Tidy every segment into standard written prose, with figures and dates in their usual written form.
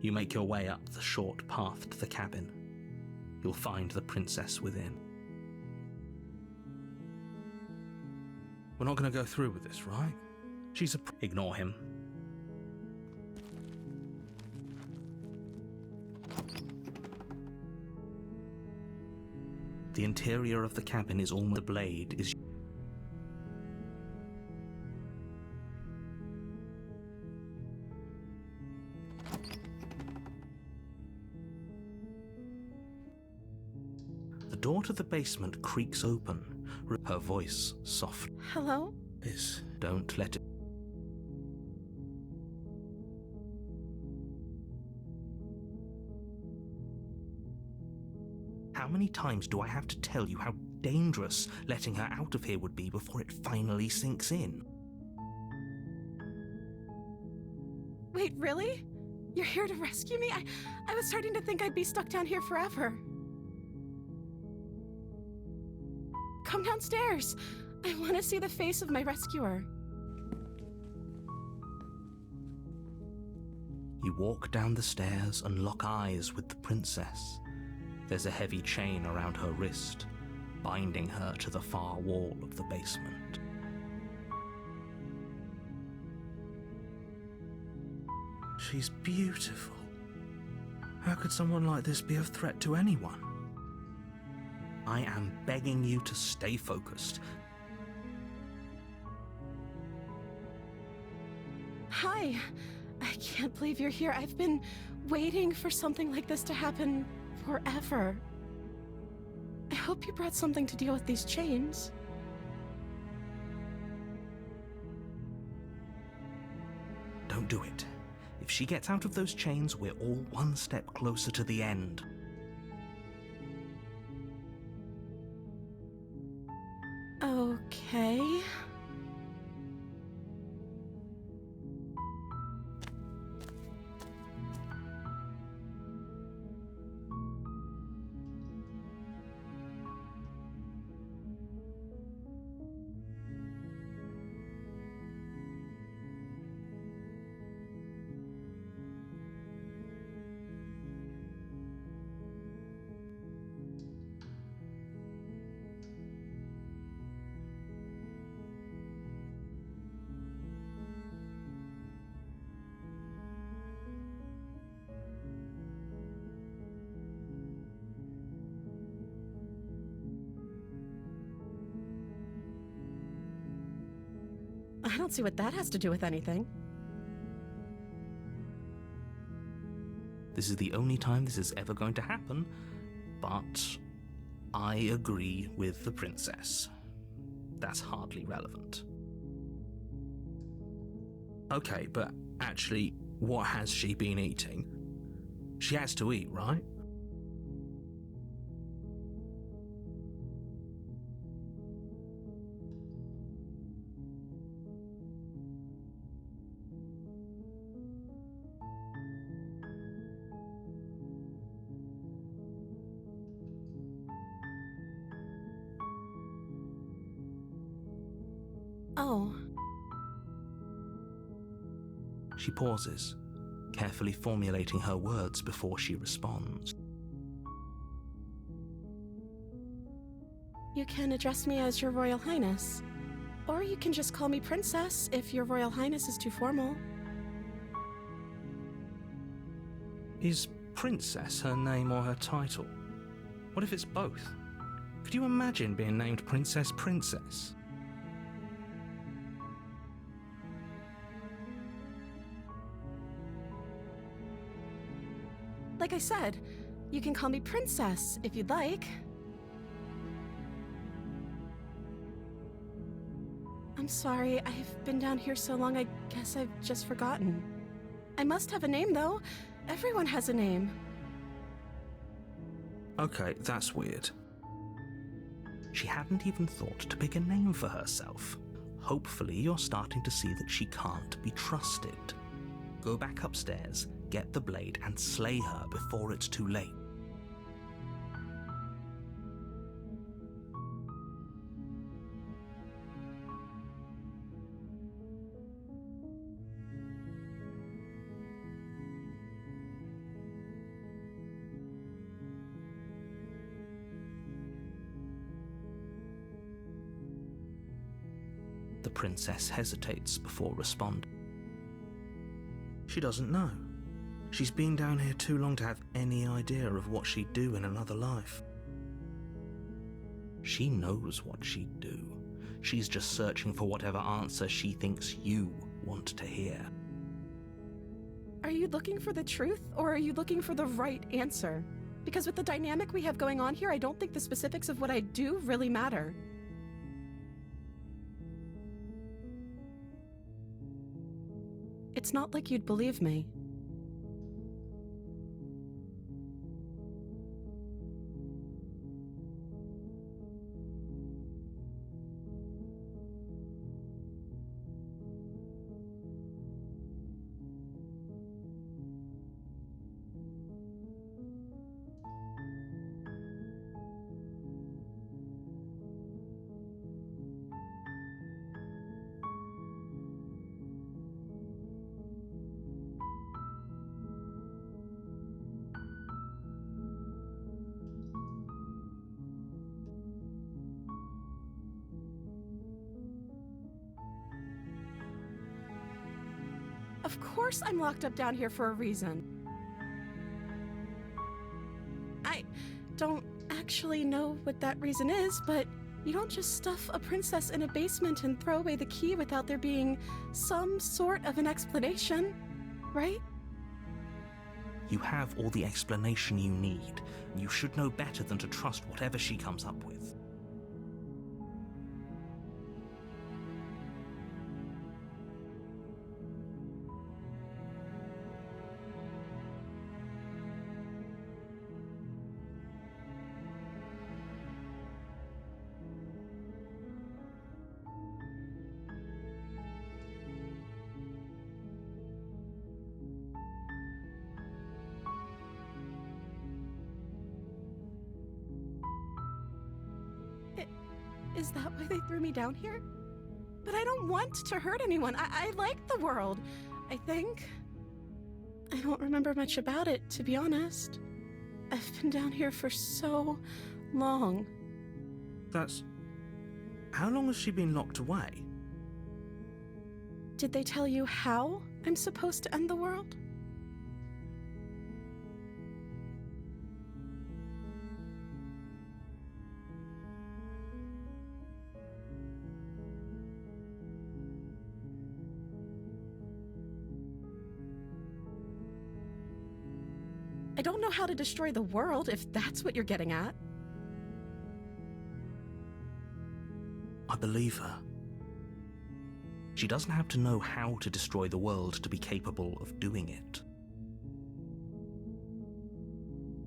You make your way up the short path to the cabin. You'll find the princess within. We're not going to go through with this, right? She's a... Ignore him. The interior of the cabin is almost... The blade is... The door to the basement creaks open, her voice soft. Hello? Don't let it... How many times do I have to tell you how dangerous letting her out of here would be before it finally sinks in? Wait, really? You're here to rescue me? I was starting to think I'd be stuck down here forever. Come downstairs. I want to see the face of my rescuer. You walk down the stairs and lock eyes with the princess. There's a heavy chain around her wrist, binding her to the far wall of the basement. She's beautiful. How could someone like this be a threat to anyone? I am begging you to stay focused. Hi. I can't believe you're here. I've been waiting for something like this to happen forever. I hope you brought something to deal with these chains. Don't do it. If she gets out of those chains, we're all one step closer to the end. Okay. I don't see what that has to do with anything. This is the only time this is ever going to happen, but I agree with the princess. That's hardly relevant. Okay, but actually, what has she been eating? She has to eat, right? Oh. She pauses, carefully formulating her words before she responds. You can address me as Your Royal Highness. Or you can just call me Princess if Your Royal Highness is too formal. Is Princess her name or her title? What if it's both? Could you imagine being named Princess Princess? Like I said, you can call me Princess if you'd like. I'm sorry, I've been down here so long I guess I've just forgotten. I must have a name though. Everyone has a name. Okay, that's weird. She hadn't even thought to pick a name for herself. Hopefully you're starting to see that she can't be trusted. Go back upstairs, get the blade, and slay her before it's too late. princess hesitates before responding. She doesn't know. She's been down here too long to have any idea of what she'd do in another life. She knows what she'd do. She's just searching for whatever answer she thinks you want to hear. Are you looking for the truth, or are you looking for the right answer? Because with the dynamic we have going on here, I don't think the specifics of what I do really matter. It's not like you'd believe me. Of course I'm locked up down here for a reason. I don't actually know what that reason is, but you don't just stuff a princess in a basement and throw away the key without there being some sort of an explanation, right? You have all the explanation you need. You should know better than to trust whatever she comes up with. Is that why they threw me down here? But I don't want to hurt anyone. I like the world, I think. I don't remember much about it, to be honest. I've been down here for so long. How long has she been locked away? Did they tell you how I'm supposed to end the world? I don't know how to destroy the world, if that's what you're getting at. I believe her. She doesn't have to know how to destroy the world to be capable of doing it.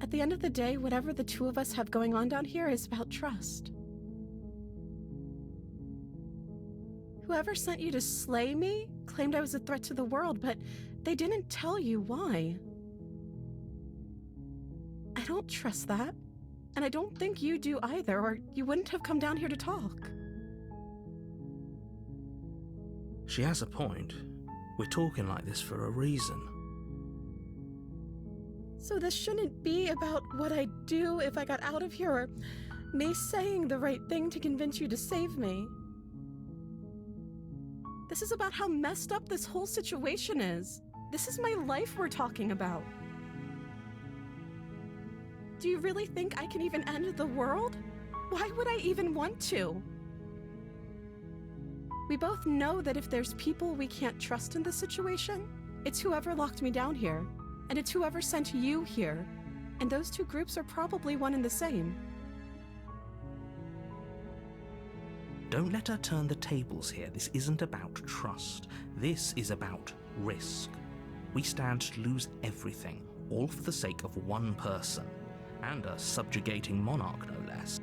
At the end of the day, whatever the two of us have going on down here is about trust. Whoever sent you to slay me claimed I was a threat to the world, but they didn't tell you why. I don't trust that, and I don't think you do either, or you wouldn't have come down here to talk. She has a point. We're talking like this for a reason. So this shouldn't be about what I'd do if I got out of here, or me saying the right thing to convince you to save me. This is about how messed up this whole situation is. This is my life we're talking about. Do you really think I can even end the world? Why would I even want to? We both know that if there's people we can't trust in this situation, it's whoever locked me down here, and it's whoever sent you here, and those two groups are probably one and the same. Don't let her turn the tables here. This isn't about trust. This is about risk. We stand to lose everything, all for the sake of one person. And a subjugating monarch, no less.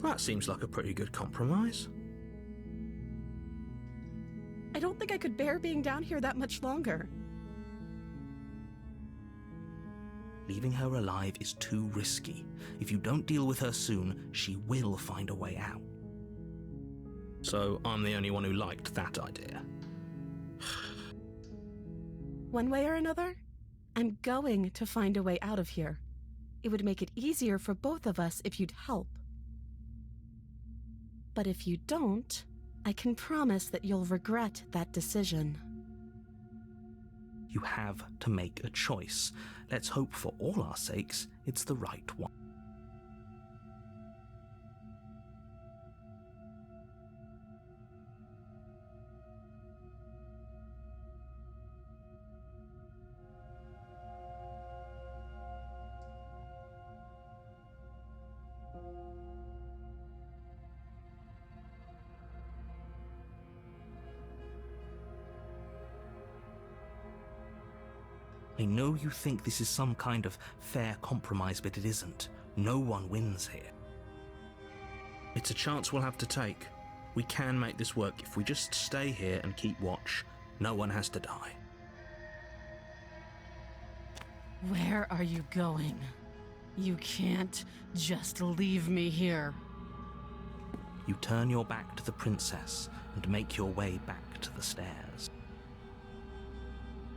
That seems like a pretty good compromise. I don't think I could bear being down here that much longer. Leaving her alive is too risky. If you don't deal with her soon, she will find a way out. So I'm the only one who liked that idea. One way or another, I'm going to find a way out of here. It would make it easier for both of us if you'd help. But if you don't, I can promise that you'll regret that decision. You have to make a choice. Let's hope for all our sakes it's the right one. I know you think this is some kind of fair compromise, but it isn't. No one wins here. It's a chance we'll have to take. We can make this work if we just stay here and keep watch. No one has to die. Where are you going? You can't just leave me here. You turn your back to the princess and make your way back to the stairs.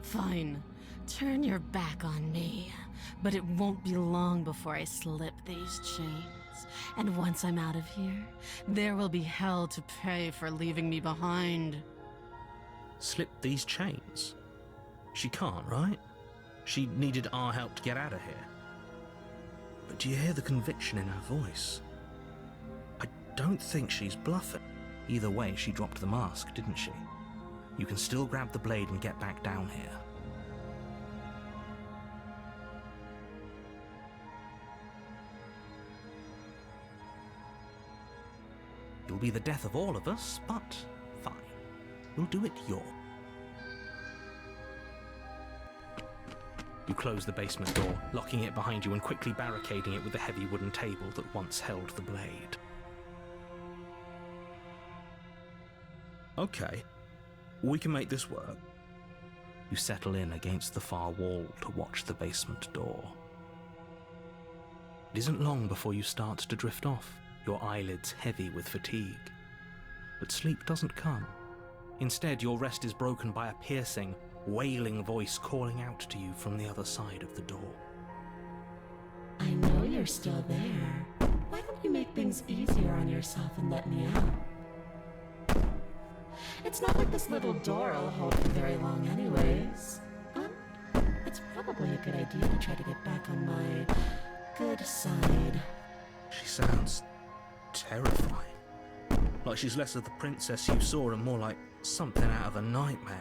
Fine. Turn your back on me, but it won't be long before I slip these chains. And once I'm out of here, there will be hell to pay for leaving me behind. Slip these chains? She can't, right? She needed our help to get out of here. But do you hear the conviction in her voice? I don't think she's bluffing. Either way, she dropped the mask, didn't she? You can still grab the blade and get back down here. It'll be the death of all of us, but fine. We'll do it your. You close the basement door, locking it behind you and quickly barricading it with the heavy wooden table that once held the blade. Okay, we can make this work. You settle in against the far wall to watch the basement door. It isn't long before you start to drift off, your eyelids heavy with fatigue. But sleep doesn't come. Instead, your rest is broken by a piercing, wailing voice calling out to you from the other side of the door. I know you're still there. Why don't you make things easier on yourself and let me out? It's not like this little door will hold for very long anyways. But it's probably a good idea to try to get back on my good side. She sounds terrifying. Like she's less of the princess you saw and more like something out of a nightmare.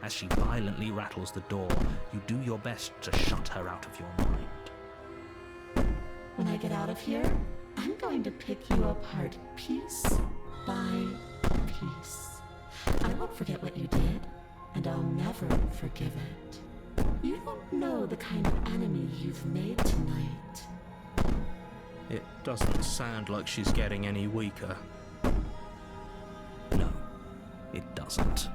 As she violently rattles the door, you do your best to shut her out of your mind. When I get out of here, I'm going to pick you apart piece by piece. I won't forget what you did, and I'll never forgive it. You don't know the kind of enemy you've made tonight. It doesn't sound like she's getting any weaker. No, it doesn't.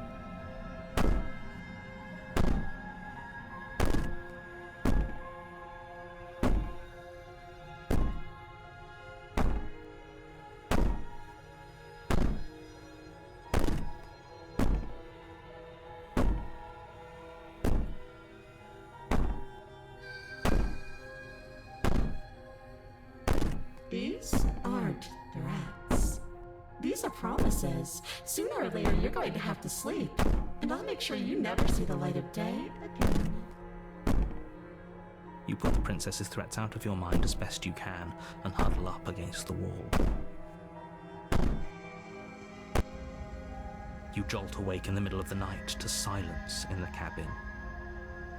These aren't threats. These are promises. Sooner or later, you're going to have to sleep, and I'll make sure you never see the light of day again. You put the princess's threats out of your mind as best you can and huddle up against the wall. You jolt awake in the middle of the night to silence in the cabin.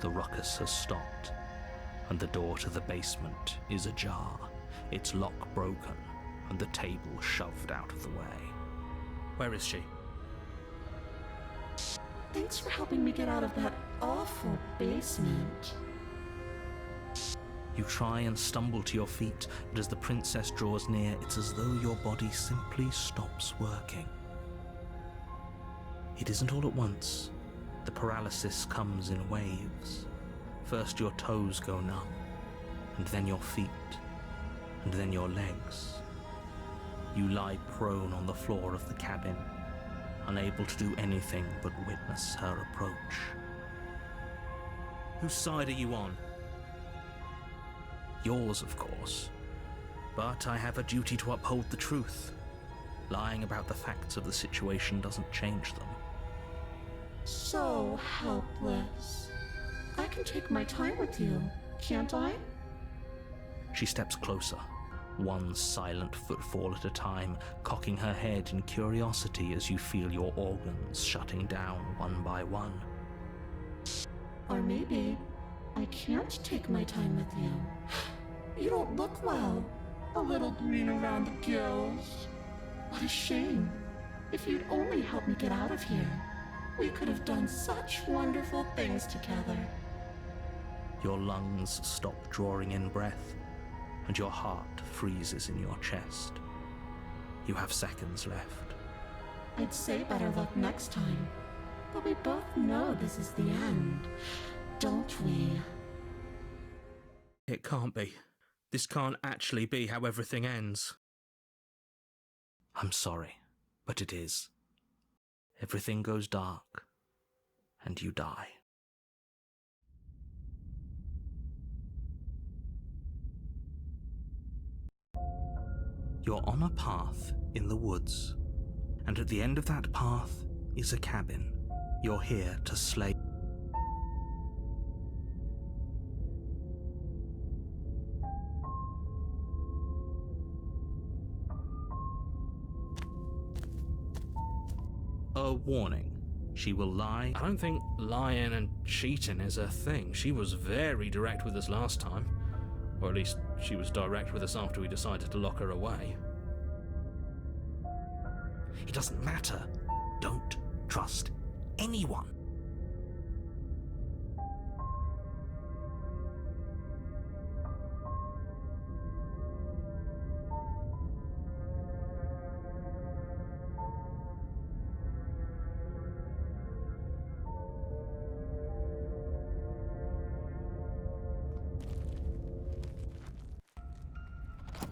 The ruckus has stopped, and the door to the basement is ajar, its lock broken, and the table shoved out of the way. Where is she? Thanks for helping me get out of that awful basement. You try and stumble to your feet, but as the princess draws near, it's as though your body simply stops working. It isn't all at once. The paralysis comes in waves. First your toes go numb, and then your feet, and then your legs. You lie prone on the floor of the cabin, unable to do anything but witness her approach. Whose side are you on? Yours, of course. But I have a duty to uphold the truth. Lying about the facts of the situation doesn't change them. So helpless. I can take my time with you, can't I? She steps closer, one silent footfall at a time, cocking her head in curiosity as you feel your organs shutting down one by one. Or maybe I can't take my time with you. You don't look well. A little green around the gills. What a shame. If you'd only helped me get out of here, we could have done such wonderful things together. Your lungs stop drawing in breath, and your heart freezes in your chest. You have seconds left. I'd say better luck next time, but we both know this is the end, don't we? It can't be. This can't actually be how everything ends. I'm sorry, but it is. Everything goes dark, and you die. You're on a path in the woods, and at the end of that path is a cabin. You're here to slay. A warning. She will lie. I don't think lying and cheating is a thing. She was very direct with us last time. Or at least she was direct with us after we decided to lock her away. It doesn't matter. Don't trust anyone.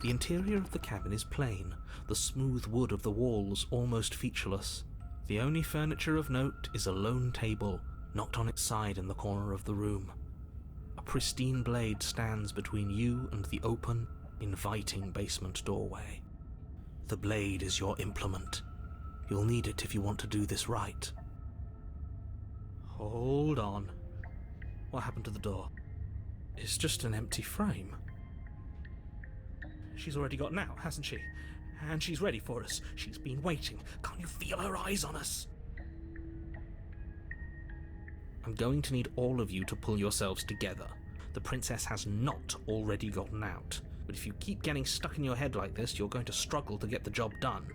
The interior of the cabin is plain, the smooth wood of the walls almost featureless. The only furniture of note is a lone table, knocked on its side in the corner of the room. A pristine blade stands between you and the open, inviting basement doorway. The blade is your implement. You'll need it if you want to do this right. Hold on. What happened to the door? It's just an empty frame. She's already gotten out, hasn't she? And she's ready for us. She's been waiting. Can't you feel her eyes on us? I'm going to need all of you to pull yourselves together. The princess has not already gotten out. But if you keep getting stuck in your head like this, you're going to struggle to get the job done.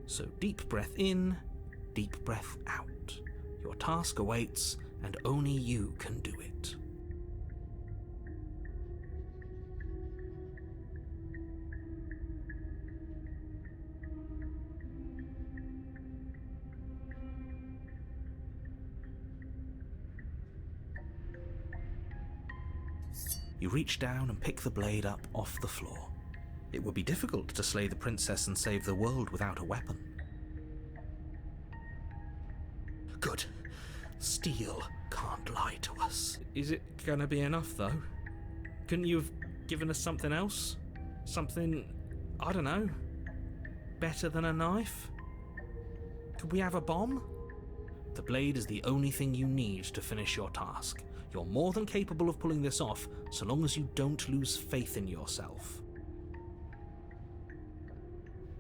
So deep breath in, deep breath out. Your task awaits, and only you can do it. You reach down and pick the blade up off the floor. It would be difficult to slay the princess and save the world without a weapon. Good. Steel can't lie to us. Is it gonna be enough, though? Couldn't you have given us something else? Something, I don't know, better than a knife? Could we have a bomb? The blade is the only thing you need to finish your task. You're more than capable of pulling this off, so long as you don't lose faith in yourself.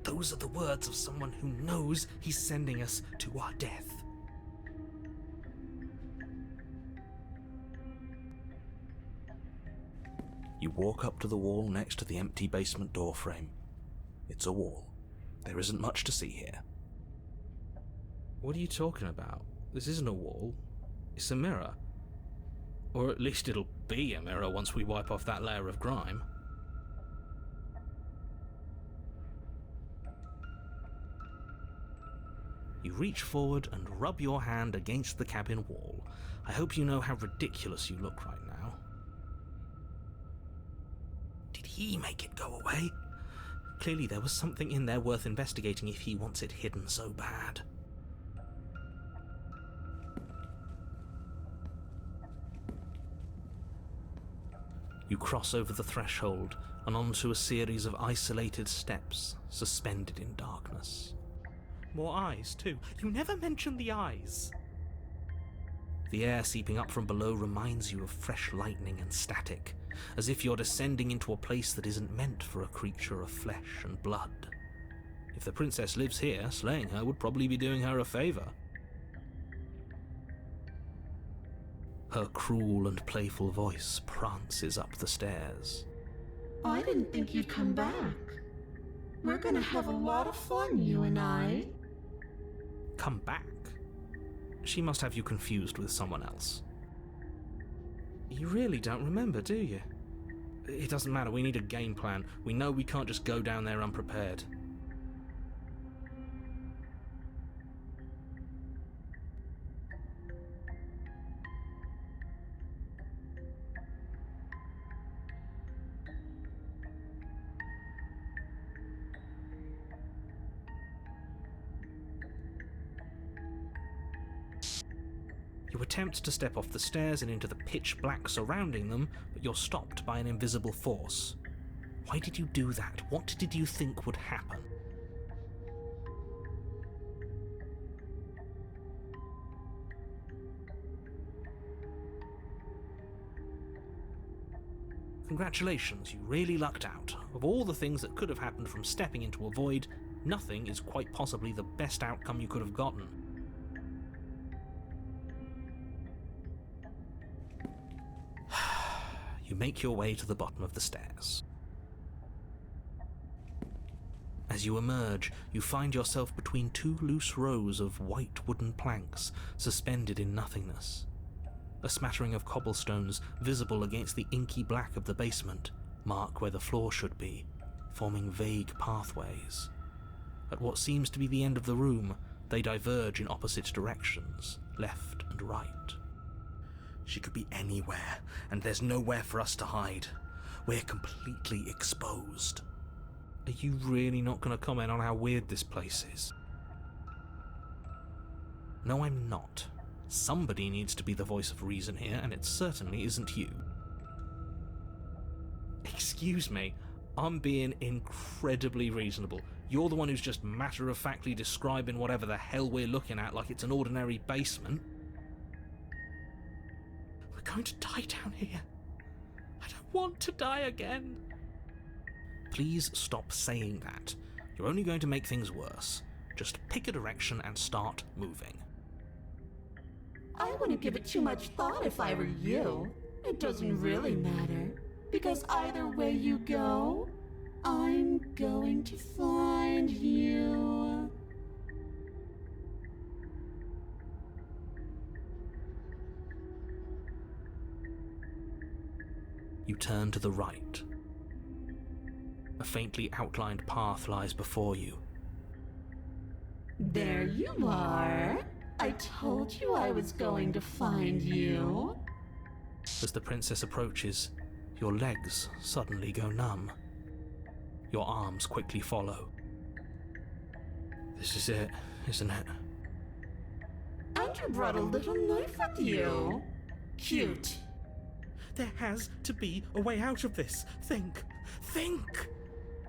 Those are the words of someone who knows he's sending us to our death. You walk up to the wall next to the empty basement door frame. It's a wall. There isn't much to see here. What are you talking about? This isn't a wall. It's a mirror. Or at least it'll be a mirror once we wipe off that layer of grime. You reach forward and rub your hand against the cabin wall. I hope you know how ridiculous you look right now. Did he make it go away? Clearly there was something in there worth investigating if he wants it hidden so bad. You cross over the threshold and onto a series of isolated steps suspended in darkness. More eyes, too. You never mention the eyes. The air seeping up from below reminds you of fresh lightning and static, as if you're descending into a place that isn't meant for a creature of flesh and blood. If the princess lives here, slaying her would probably be doing her a favor. Her cruel and playful voice prances up the stairs. I didn't think you'd come back. We're gonna have a lot of fun, you and I. Come back? She must have you confused with someone else. You really don't remember, do you? It doesn't matter, we need a game plan. We know we can't just go down there unprepared. You attempt to step off the stairs and into the pitch black surrounding them, but you're stopped by an invisible force. Why did you do that? What did you think would happen? Congratulations, you really lucked out. Of all the things that could have happened from stepping into a void, nothing is quite possibly the best outcome you could have gotten. You make your way to the bottom of the stairs. As you emerge, you find yourself between two loose rows of white wooden planks suspended in nothingness. A smattering of cobblestones visible against the inky black of the basement mark where the floor should be, forming vague pathways. At what seems to be the end of the room, they diverge in opposite directions, left and right. She could be anywhere, and there's nowhere for us to hide. We're completely exposed. Are you really not going to comment on how weird this place is? No, I'm not. Somebody needs to be the voice of reason here, and it certainly isn't you. Excuse me, I'm being incredibly reasonable. You're the one who's just matter-of-factly describing whatever the hell we're looking at like it's an ordinary basement. We're going to die down here. I don't want to die again. Please stop saying that. You're only going to make things worse. Just pick a direction and start moving. I wouldn't give it too much thought if I were you. It doesn't really matter, because either way you go, I'm going to find you. You turn to the right. A faintly outlined path lies before you. There you are. I told you I was going to find you. As the princess approaches, your legs suddenly go numb. Your arms quickly follow. This is it, isn't it? And you brought a little knife with you. Cute. There has to be a way out of this. Think!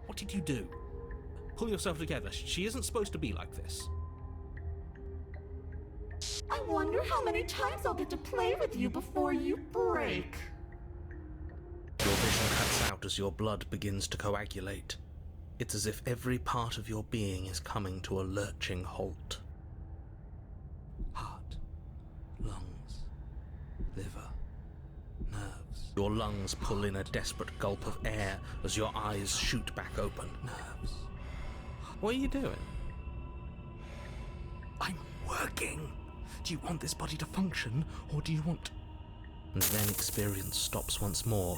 What did you do? Pull yourself together. She isn't supposed to be like this. I wonder how many times I'll get to play with you before you break. Your vision cuts out as your blood begins to coagulate. It's as if every part of your being is coming to a lurching halt. Heart, lungs, liver, nerves. Your lungs pull in a desperate gulp of air as your eyes shoot back open. Nerves. What are you doing? I'm working. Do you want this body to function, or do you want and then experience stops once more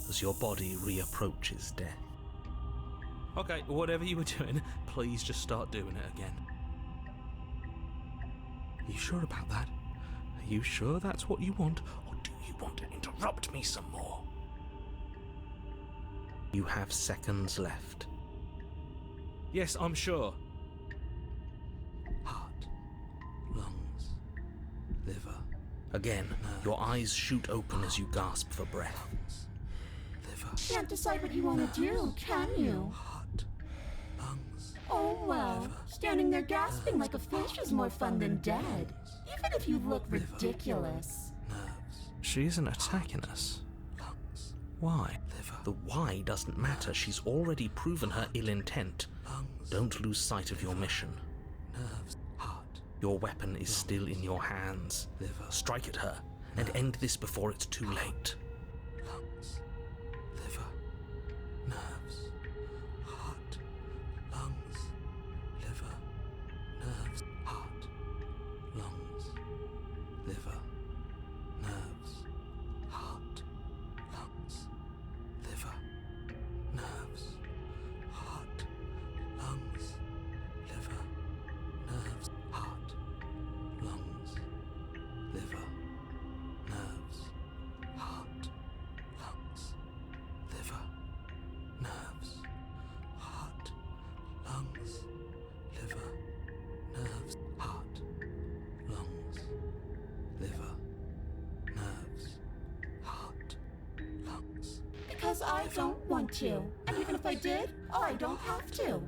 as your body reapproaches death. Okay, whatever you were doing, please just start doing it again. Are you sure about that? Are you sure that's what you want, or do you want to interrupt me some more? You have seconds left. Yes, I'm sure. Heart, lungs, liver. Again, your eyes shoot open as you gasp for breath. Liver. Can't decide what you want to do, can you? Heart, lungs. Oh well, standing there gasping like a fish is more fun than dead. Even if you look ridiculous. Nerves. She isn't attacking us. Lungs. Why? Liver. The why doesn't matter. She's already proven her ill intent. Lungs. Don't lose sight of your mission. Nerves. Heart. Your weapon is still in your hands. Liver. Strike at her and end this before it's too late. Lungs. Liver. Nerves. Heart. Lungs. Liver. Nerves. Heart. Lungs. Liver. Nerves. Heart. Lungs. Liver. Nerves. Heart. Lungs. Liver. Nerves. Heart. Lungs. Liver. Nerves. Heart. Lungs. Liver. Nerves. Heart. Lungs. Liver. Nerves. Heart. Lungs. Liver. Nerves. Heart. Lungs. Because I don't want to. And even if I did, I don't have to.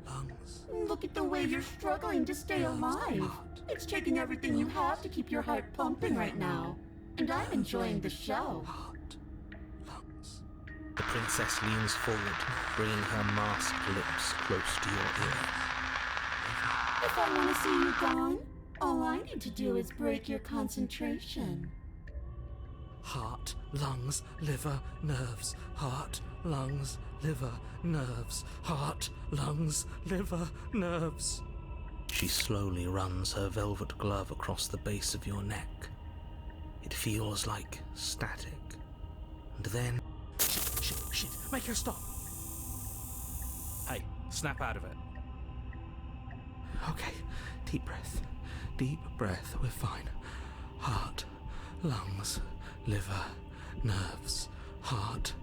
Lungs. Look at the way you're struggling to stay alive. It's taking everything you have to keep your heart pumping right now. And I'm enjoying the show. Heart. Lungs. The princess leans forward, bringing her masked lips close to your ear. If I want to see you gone, all I need to do is break your concentration. Heart, lungs, liver, nerves. Heart, lungs, liver, nerves. Heart, lungs, liver, nerves. She slowly runs her velvet glove across the base of your neck. It feels like static. And then... Shit, make her stop! Hey, snap out of it. Okay, deep breath, we're fine. Heart, lungs, liver, nerves, heart.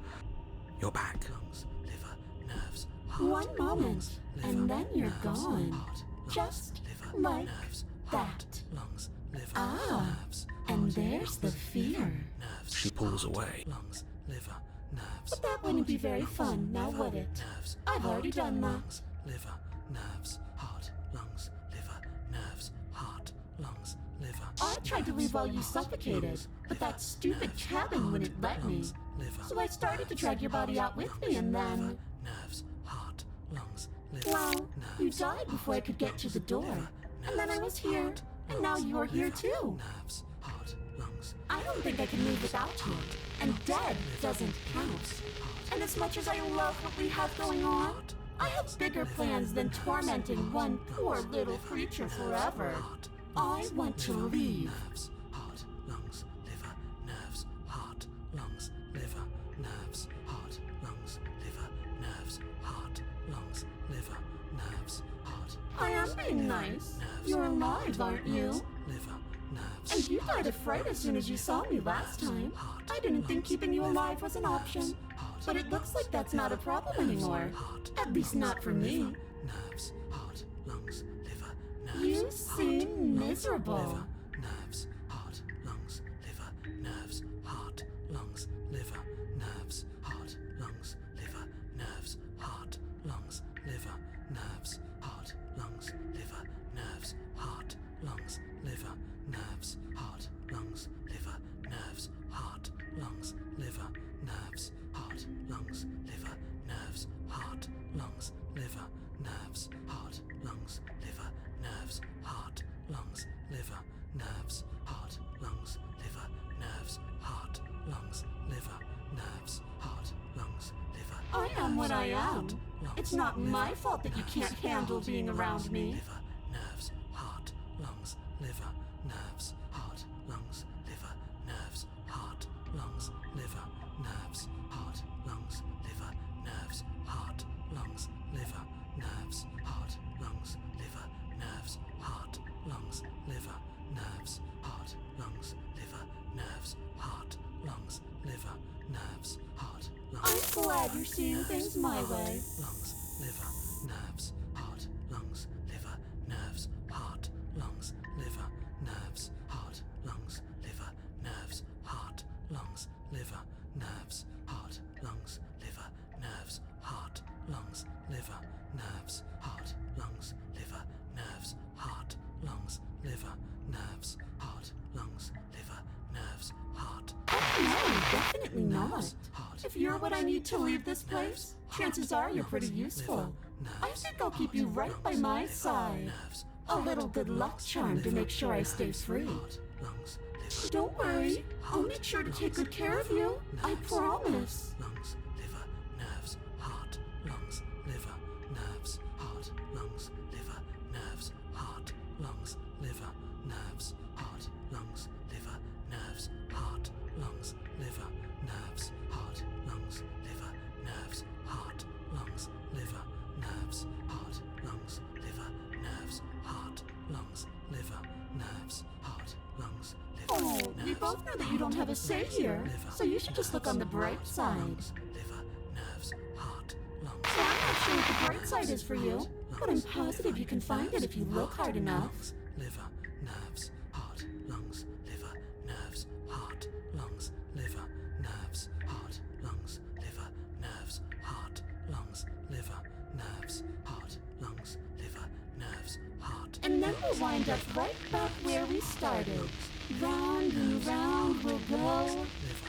You're back. Lungs, liver, nerves, heart. One moment, Lungs, and liver, then you're nerves, gone. heart, lungs, Just liver, like nerves, that. heart, lungs, liver, Ah, nerves, and heart, there's the lungs, fear. liver, nerves. She pulls away. Lungs, liver, nerves. But that wouldn't be very fun, now would it? Nerves, I've already done that. lungs, liver, nerves, heart, lungs, liver, nerves, heart, lungs, liver. I tried to leave while you suffocated, but that stupid cabin wouldn't let me. So I started to drag your body out with me and then... Nerves, heart, lungs, liver. Well, you died before I could get to the door. And then I was here, and now you're here too. Nerves, heart, lungs. I don't think I can move without you. And dead doesn't count. And as much as I love what we have going on, I have bigger plans than tormenting one poor little creature forever. I want to leave. Nerves, heart, lungs, liver, nerves, heart, lungs, liver, nerves, heart, lungs, liver, nerves, heart, lungs, liver, nerves, heart. I am being nice. You're alive, aren't you? Liver, nerves. And you died of fright as soon as you saw me last time. I didn't think keeping you alive was an option. But it looks like that's not a problem anymore. At least not for me. Nerves, heart, lungs, liver, nerves. You seem miserable. Nerves, heart, lungs, liver, nerves, heart, lungs, liver, nerves, heart, lungs, liver, nerves, heart, lungs, liver, nerves, heart, lungs, liver, nerves, heart, lungs, liver, nerves, heart, lungs, liver, nerves, heart, lungs, liver, nerves, heart, lungs, liver, nerves, heart, lungs, liver, nerves, heart, lungs, liver, nerves, heart, lungs, liver, nerves, heart, lungs, liver, nerves, heart, lungs, liver, nerves, heart, lungs, liver. I am what I am. It's not my fault that you can't handle being around me. Liver, nerves, heart, lungs, liver, nerves, heart, lungs, liver, nerves, heart, glad you're seeing things my way. Lungs, liver, nerves, heart, lungs, liver, nerves, heart, lungs, liver, nerves, heart, lungs, liver, nerves, heart, lungs, liver, nerves, heart, lungs, liver, nerves, heart, lungs, liver, nerves, heart, lungs, liver, nerves, heart, lungs, liver, nerves, heart, lungs, liver, nerves, heart. No, definitely not. If you're what I need to leave this place, chances are you're pretty useful. I think I'll keep you right by my side. A little good luck charm to make sure I stay free. Don't worry, I'll make sure to take good care of you. I promise. Lungs, liver, nerves, heart, lungs, liver, nerves, heart, lungs, liver, nerves, heart, lungs, liver, nerves, heart, lungs, liver, nerves, heart, lungs, liver, nerves, heart, lungs, liver, nerves, heart, lungs, liver, nerves, heart, lungs, liver, nerves, heart, lungs, liver, nerves, heart, lungs, liver. Oh, we both know that you don't have a say here, so you should just look on the bright side. Liver, nerves, heart, lungs. So I'm not sure what the bright side is for you, but I'm positive you can find it if you look hard enough. Liver, nerves, heart, lungs, liver, nerves, heart, lungs, liver, nerves, heart, lungs, liver, nerves, heart, lungs, liver, nerves, heart, lungs, liver, nerves, heart. And then we'll wind up right back where we started. Round and round we'll go.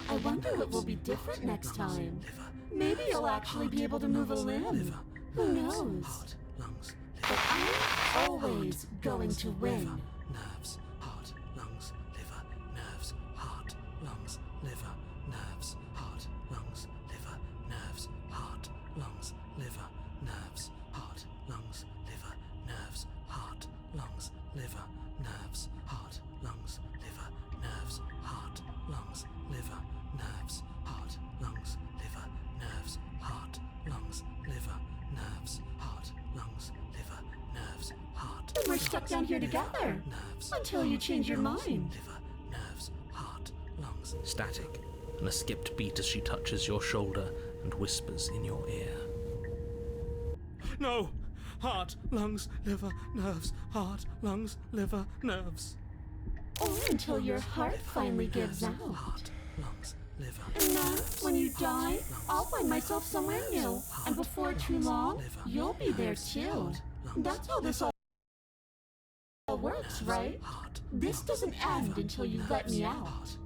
I wonder what will be different next time. Maybe you'll actually be able to move a limb. Who knows? But I'm always going to win. Nerves, heart, lungs, liver, nerves, heart, lungs, liver, nerves, heart, lungs, liver, nerves, heart, lungs, liver, nerves, heart, lungs, liver, nerves, heart, lungs, liver, nerves, heart, lungs, liver, nerves, heart, lungs, liver, nerves, heart, lungs, liver, nerves, heart, lungs, liver, nerves, heart, lungs, liver, nerves, heart. And we're stuck down here together until you change your mind. Liver, nerves, heart, lungs. Static, and a skipped beat as she touches your shoulder and whispers in your ear. No! Heart, lungs, liver, nerves, heart, lungs, liver, nerves. Or until your heart finally gives out. Heart, lungs, liver. And then, when you die, I'll find myself somewhere new. And before too long, you'll be there too. That's how this all works, right? This doesn't end until you let me out.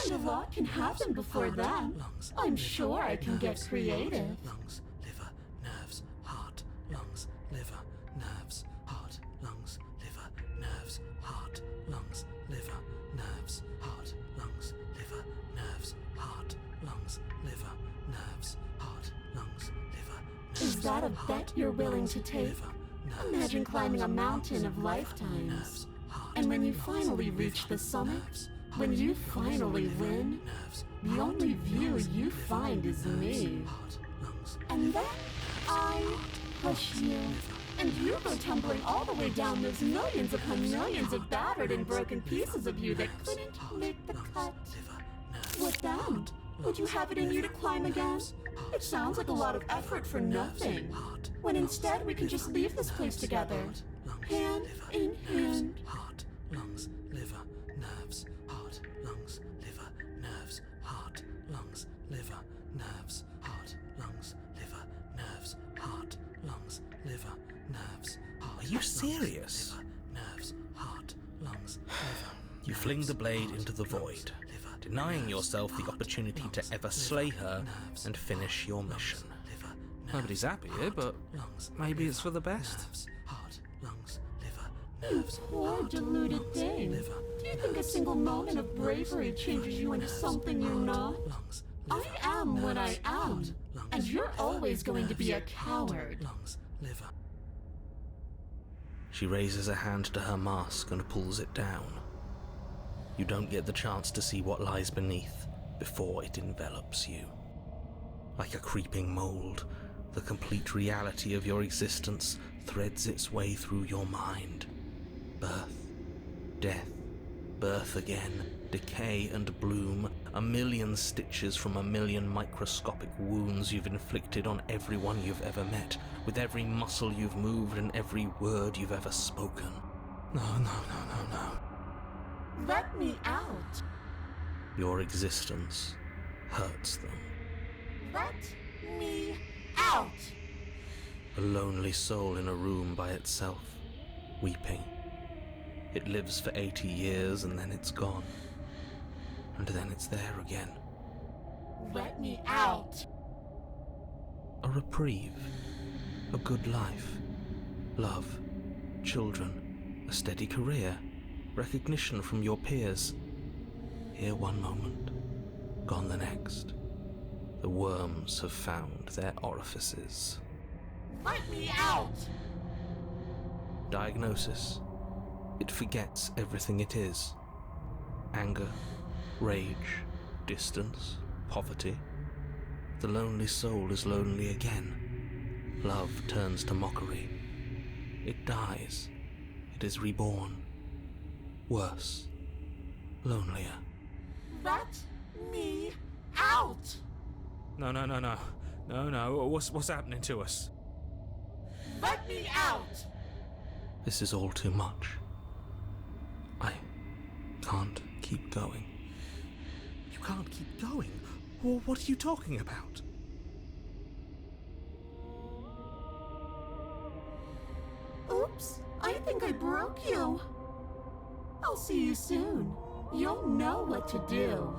And a lot can happen before then. I'm sure I can get creative. Lungs, liver, nerves, heart, lungs, liver, nerves, heart, lungs, liver, nerves, heart, lungs, liver, nerves, heart, lungs, liver, nerves, heart, lungs, liver, nerves, heart, lungs, liver, nerves. Is that a bet you're willing to take? Imagine climbing a mountain of lifetimes. And when you finally reach the summit, when you finally win, the only view you find is me. And then I push you, and you go tumbling all the way down those millions upon millions of battered and broken pieces of you that couldn't make the cut. What then? Would you have it in you to climb again? It sounds like a lot of effort for nothing, when instead we can just leave this place together, hand in hand. Heart, lungs, liver, nerves, heart, lungs, liver, nerves, heart, lungs, liver, nerves, heart, lungs, liver, nerves, heart, lungs, liver, nerves, heart. Are you serious? Nerves, heart, lungs, liver. You fling the blade into the void, denying yourself the opportunity to ever slay her and finish your mission. Nobody's happy here, but maybe it's for the best. You poor deluded thing. Do you think a single moment of bravery changes you into something you're not? I am what I am, and you're always going to be a coward. She raises a hand to her mask and pulls it down. You don't get the chance to see what lies beneath before it envelops you. Like a creeping mold, the complete reality of your existence threads its way through your mind. Birth, death, birth again, decay and bloom, A million stitches from a million microscopic wounds you've inflicted on everyone you've ever met, with every muscle you've moved and every word you've ever spoken. No. Let me out. Your existence hurts them. Let me out. A lonely soul in a room by itself, weeping. It lives for 80 years and then it's gone. And then it's there again. Let me out. A reprieve. A good life. Love. Children. A steady career. Recognition from your peers. Here one moment. Gone the next. The worms have found their orifices. Let me out. Diagnosis. It forgets everything it is. Anger. Rage, distance, poverty. The lonely soul is lonely again. Love turns to mockery. It dies. It is reborn. Worse. Lonelier. Let me out. No. What's happening to us? Let me out. This is all too much. I can't keep going. You can't keep going? Well, what are you talking about? Oops, I think I broke you. I'll see you soon. You'll know what to do.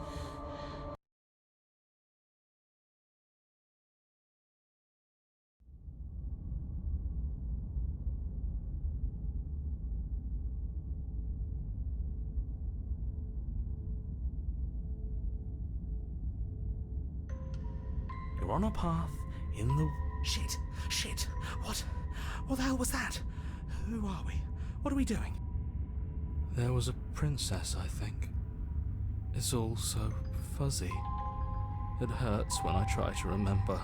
You're on a path in the... Shit. What the hell was that? Who are we? What are we doing? There was a princess, I think. It's all so fuzzy. It hurts when I try to remember.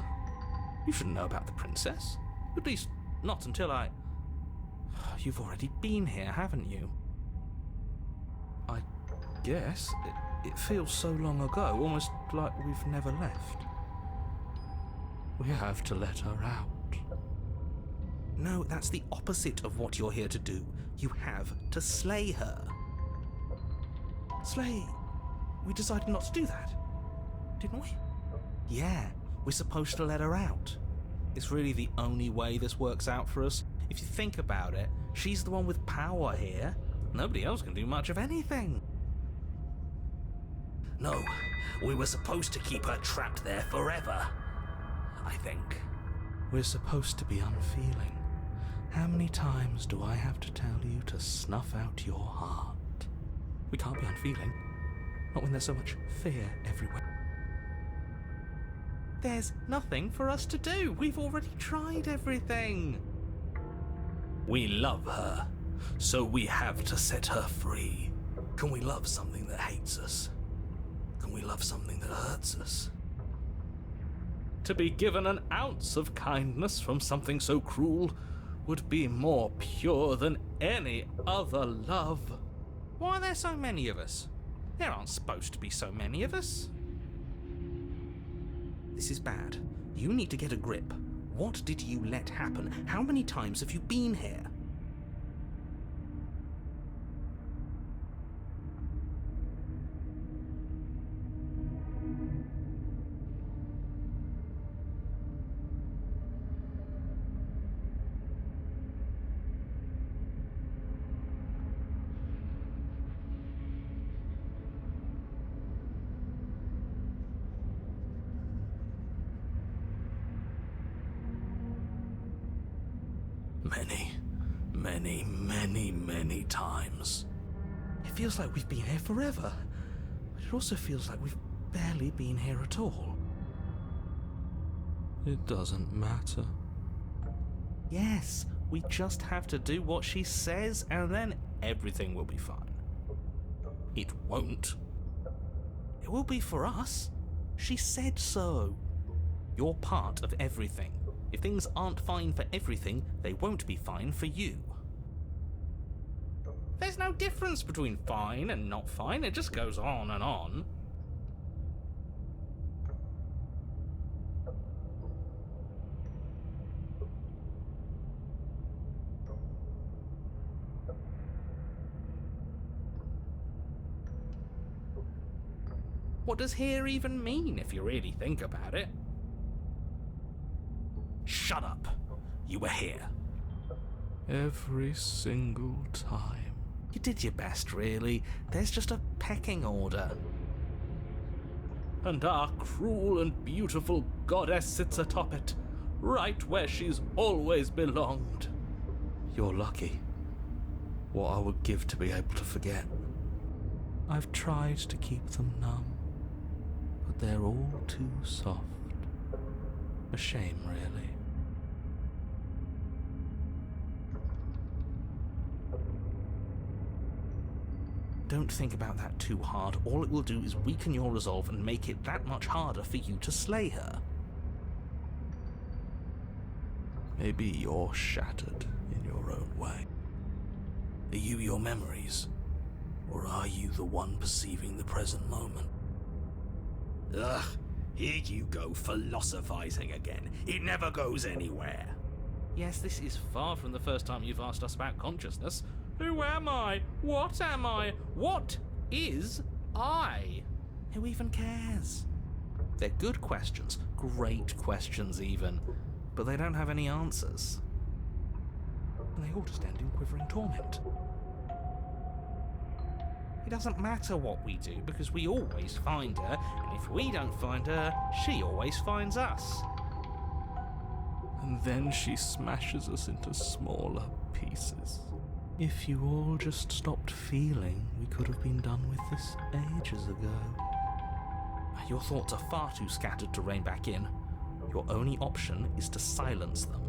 You shouldn't know about the princess. At least, not until I... You've already been here, haven't you? I guess. It feels so long ago, almost like we've never left. We have to let her out. No, that's the opposite of what you're here to do. You have to slay her. Slay? We decided not to do that, didn't we? Yeah, we're supposed to let her out. It's really the only way this works out for us. If you think about it, she's the one with power here. Nobody else can do much of anything. No, we were supposed to keep her trapped there forever. I think. We're supposed to be unfeeling. How many times do I have to tell you to snuff out your heart? We can't be unfeeling. Not when there's so much fear everywhere. There's nothing for us to do. We've already tried everything. We love her, so we have to set her free. Can we love something that hates us? Can we love something that hurts us? To be given an ounce of kindness from something so cruel would be more pure than any other love. Why are there so many of us? There aren't supposed to be so many of us. This is bad. You need to get a grip. What did you let happen? How many times have you been here? Many times. It feels like we've been here forever, but it also feels like we've barely been here at all. It doesn't matter. Yes, we just have to do what she says and then everything will be fine. It won't. It will be for us. She said so. You're part of everything. If things aren't fine for everything, they won't be fine for you. There's no difference between fine and not fine, it just goes on and on. What does here even mean if you really think about it? Shut up. You were here. Every single time. You did your best, really. There's just a pecking order. And our cruel and beautiful goddess sits atop it, right where she's always belonged. You're lucky. What I would give to be able to forget. I've tried to keep them numb, but they're all too soft. A shame, really. Don't think about that too hard. All it will do is weaken your resolve and make it that much harder for you to slay her. Maybe you're shattered in your own way. Are you your memories? Or are you the one perceiving the present moment? Ugh, here you go philosophizing again. It never goes anywhere. Yes, this is far from the first time you've asked us about consciousness. Who am I? What am I? What is I? Who even cares? They're good questions, great questions even, but they don't have any answers. And they all just end in quivering torment. It doesn't matter what we do, because we always find her, and if we don't find her, she always finds us. And then she smashes us into smaller pieces. If you all just stopped feeling, we could have been done with this ages ago. Your thoughts are far too scattered to rein back in. Your only option is to silence them.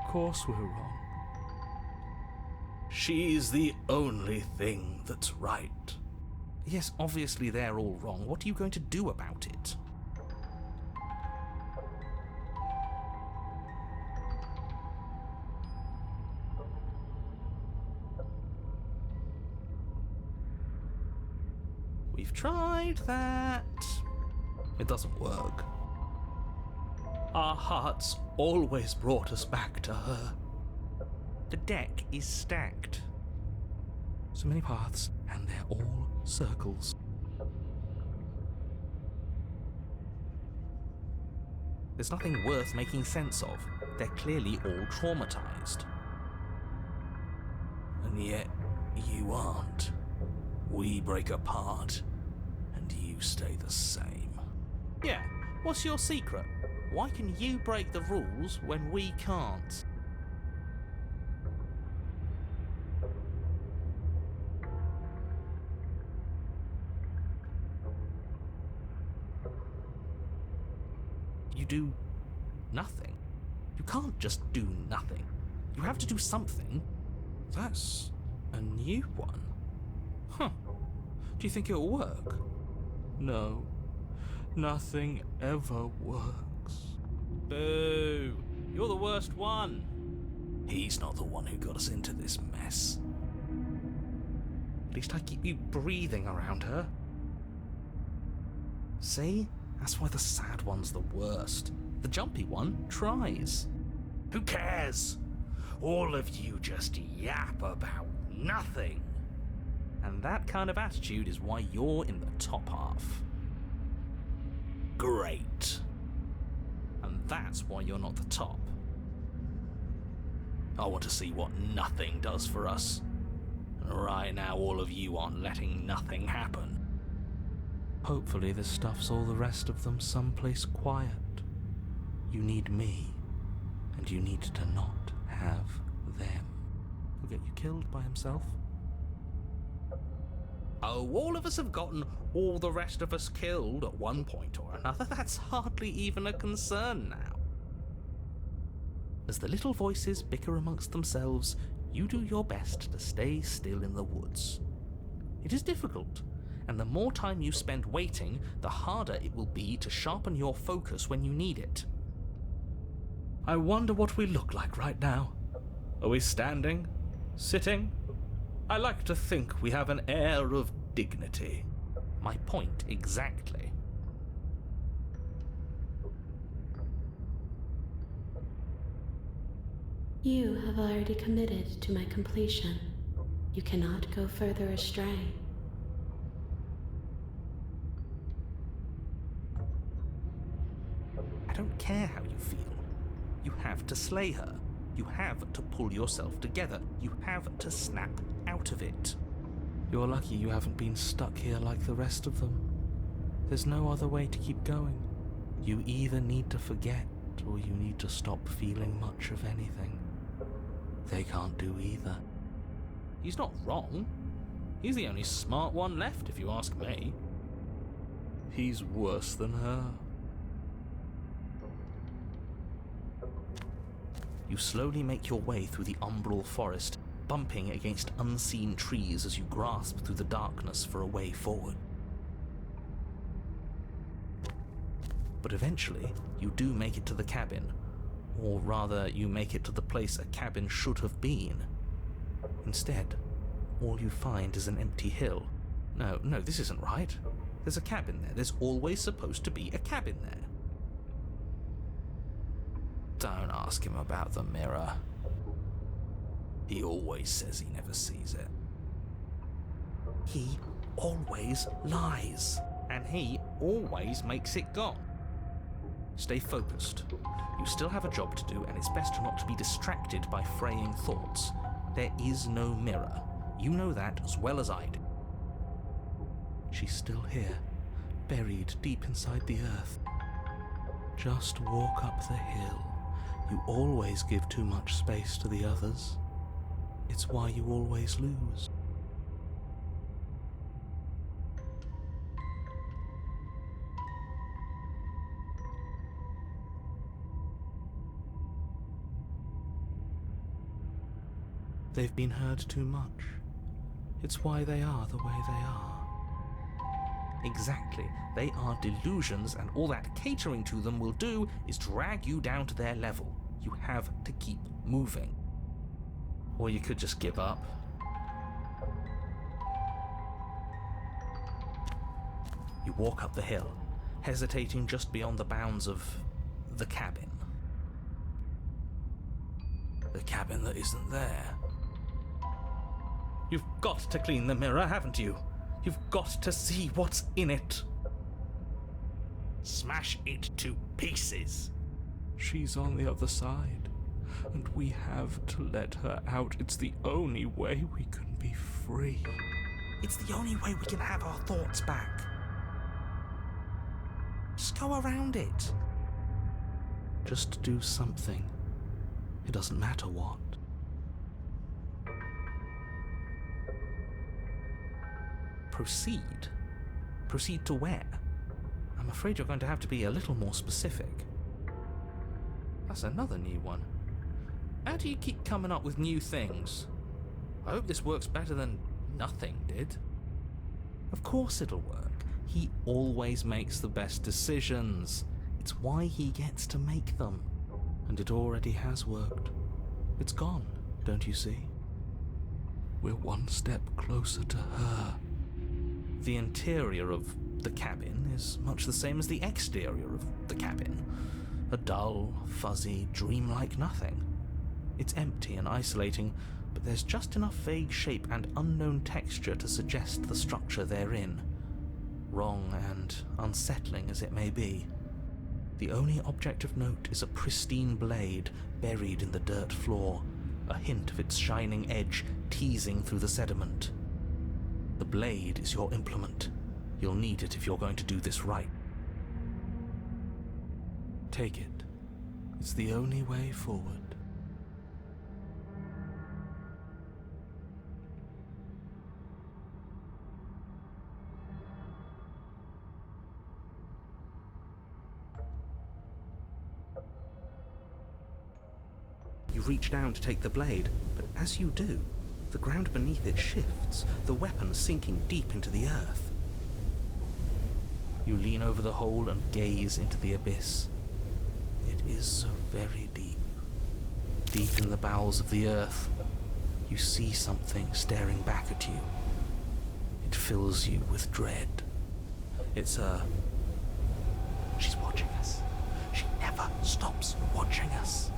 Of course we're wrong. She's the only thing that's right. Yes, obviously they're all wrong. What are you going to do about it? We've tried that. It doesn't work. Our hearts always brought us back to her. The deck is stacked. So many paths, and they're all circles. There's nothing worth making sense of. They're clearly all traumatized. And yet, you aren't. We break apart, and you stay the same. Yeah, what's your secret? Why can you break the rules when we can't? You do nothing. You can't just do nothing. You have to do something. That's a new one. Huh. Do you think it'll work? No. Nothing ever works. Boo! You're the worst one. He's not the one who got us into this mess. At least I keep you breathing around her. See? That's why the sad one's the worst. The jumpy one tries. Who cares? All of you just yap about nothing. And that kind of attitude is why you're in the top half. Great. And that's why you're not the top. I want to see what nothing does for us. Right now, all of you aren't letting nothing happen. Hopefully this stuffs all the rest of them someplace quiet. You need me, and you need to not have them. He'll get you killed by himself. Oh, all of us have gotten all the rest of us killed at one point or another. That's hardly even a concern now. As the little voices bicker amongst themselves, you do your best to stay still in the woods. It is difficult, and the more time you spend waiting, the harder it will be to sharpen your focus when you need it. I wonder what we look like right now. Are we standing? Sitting? I like to think we have an air of dignity. My point exactly. You have already committed to my completion. You cannot go further astray. I don't care how you feel. You have to slay her. You have to pull yourself together. You have to snap out of it. You're lucky you haven't been stuck here like the rest of them. There's no other way to keep going. You either need to forget, or you need to stop feeling much of anything. They can't do either. He's not wrong. He's the only smart one left, if you ask me. He's worse than her. You slowly make your way through the umbral forest, bumping against unseen trees as you grasp through the darkness for a way forward. But eventually, you do make it to the cabin. Or rather, you make it to the place a cabin should have been. Instead, all you find is an empty hill. No, this isn't right. There's a cabin there. There's always supposed to be a cabin there. Don't ask him about the mirror. He always says he never sees it. He always lies. And he always makes it gone. Stay focused. You still have a job to do, and it's best not to be distracted by fraying thoughts. There is no mirror. You know that as well as I do. She's still here, buried deep inside the earth. Just walk up the hill. You always give too much space to the others. It's why you always lose. They've been heard too much. It's why they are the way they are. Exactly. They are delusions, and all that catering to them will do is drag you down to their level. You have to keep moving. Or you could just give up. You walk up the hill, hesitating just beyond the bounds of the cabin. The cabin that isn't there. You've got to clean the mirror, haven't you? You've got to see what's in it. Smash it to pieces. She's on the other side, and we have to let her out. It's the only way we can be free. It's the only way we can have our thoughts back. Just go around it. Just do something. It doesn't matter what. Proceed? Proceed to where? I'm afraid you're going to have to be a little more specific. That's another new one. How do you keep coming up with new things? I hope this works better than nothing did. Of course it'll work. He always makes the best decisions. It's why he gets to make them. And it already has worked. It's gone, don't you see? We're one step closer to her. The interior of the cabin is much the same as the exterior of the cabin. A dull, fuzzy, dreamlike nothing. It's empty and isolating, but there's just enough vague shape and unknown texture to suggest the structure they're in. Wrong and unsettling as it may be. The only object of note is a pristine blade buried in the dirt floor, a hint of its shining edge teasing through the sediment. The blade is your implement. You'll need it if you're going to do this right. Take it. It's the only way forward. You reach down to take the blade, but as you do, the ground beneath it shifts, the weapon sinking deep into the earth. You lean over the hole and gaze into the abyss. It is so very deep. Deep in the bowels of the earth. You see something staring back at you. It fills you with dread. It's her. She's watching us. She never stops watching us.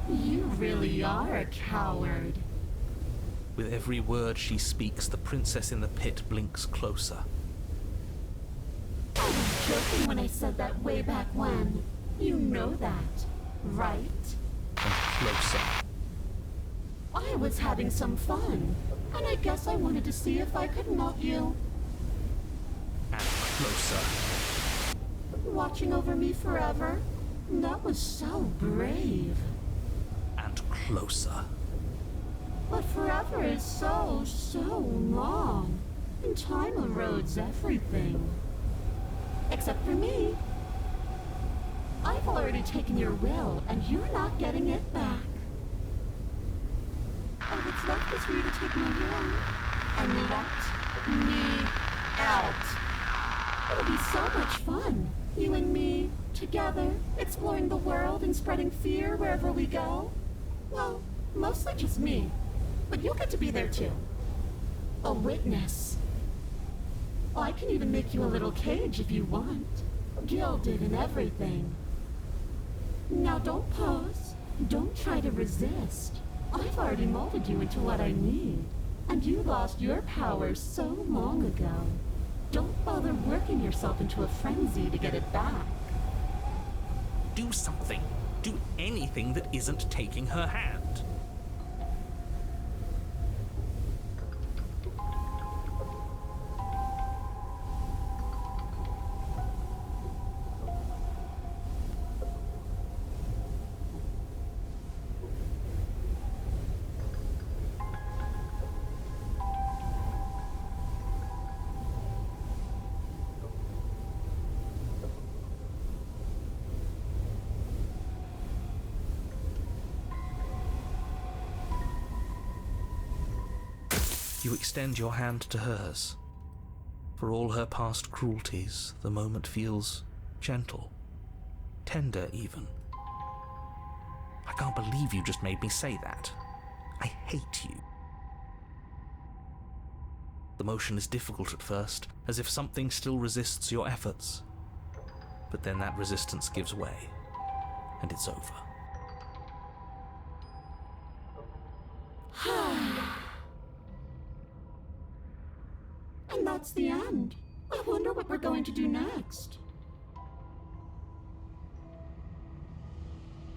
You really are a coward. With every word she speaks, the princess in the pit blinks closer. I was joking when I said that way back when. You know that, right? And closer. I was having some fun, and I guess I wanted to see if I could melt you. And closer. Watching over me forever? That was so brave. And closer. But forever is so long. And time erodes everything. Except for me. I've already taken your will, and you're not getting it back. All that's left is for you to take my will and let me out. It'll be so much fun. You and me, together, exploring the world and spreading fear wherever we go. Well, mostly just me. But you'll get to be there too. A witness. I can even make you a little cage if you want. Gilded and everything. Now don't pose. Don't try to resist. I've already molded you into what I need. And you lost your power so long ago. Don't bother working yourself into a frenzy to get it back. Do something. Do anything that isn't taking her hand. You extend your hand to hers. For all her past cruelties, the moment feels gentle, tender even. I can't believe you just made me say that. I hate you. The motion is difficult at first, as if something still resists your efforts. But then that resistance gives way, and it's over. And that's the end. I wonder what we're going to do next.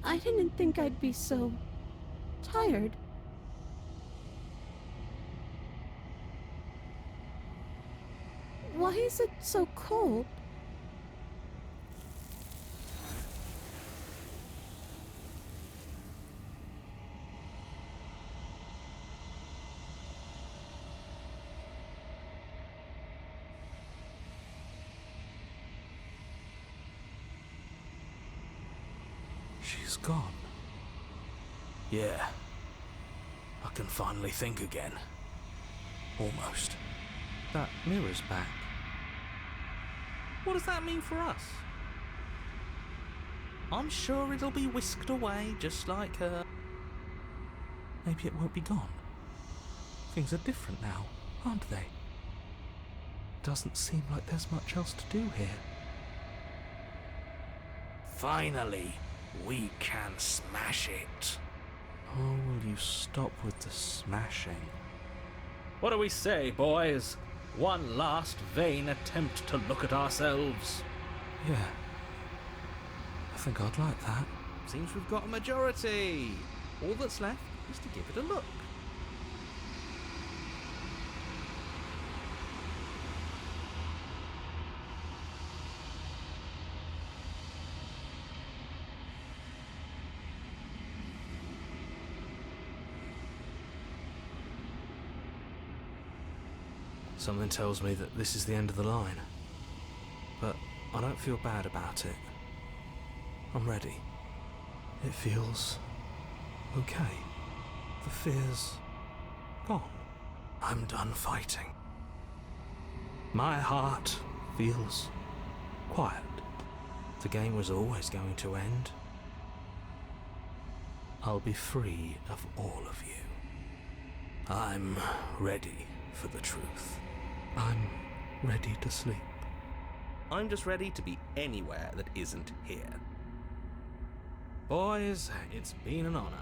I didn't think I'd be so tired. Why is it so cold? She's gone. Yeah. I can finally think again. Almost. That mirror's back. What does that mean for us? I'm sure it'll be whisked away, just like her. Maybe it won't be gone. Things are different now, aren't they? Doesn't seem like there's much else to do here. Finally, we can smash it. Oh, will you stop with the smashing? What do we say, boys? One last vain attempt to look at ourselves. Yeah. I think I'd like that. Seems we've got a majority. All that's left is to give it a look. Something tells me that this is the end of the line. But I don't feel bad about it. I'm ready. It feels okay. The fear's gone. I'm done fighting. My heart feels quiet. The game was always going to end. I'll be free of all of you. I'm ready for the truth. I'm ready to sleep. I'm just ready to be anywhere that isn't here. Boys, it's been an honor.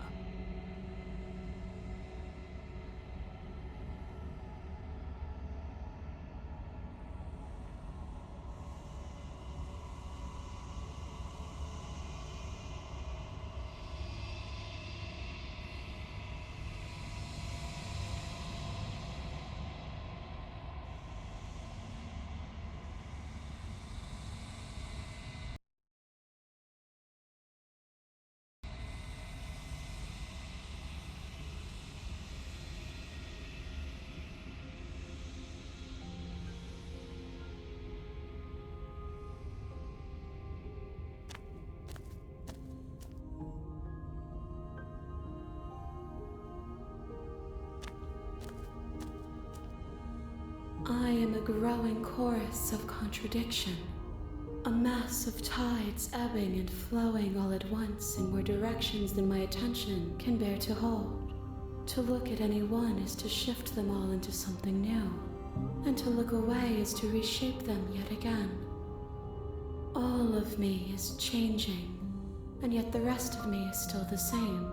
I am a growing chorus of contradiction, a mass of tides ebbing and flowing all at once in more directions than my attention can bear to hold. To look at any one is to shift them all into something new, and to look away is to reshape them yet again. All of me is changing, and yet the rest of me is still the same.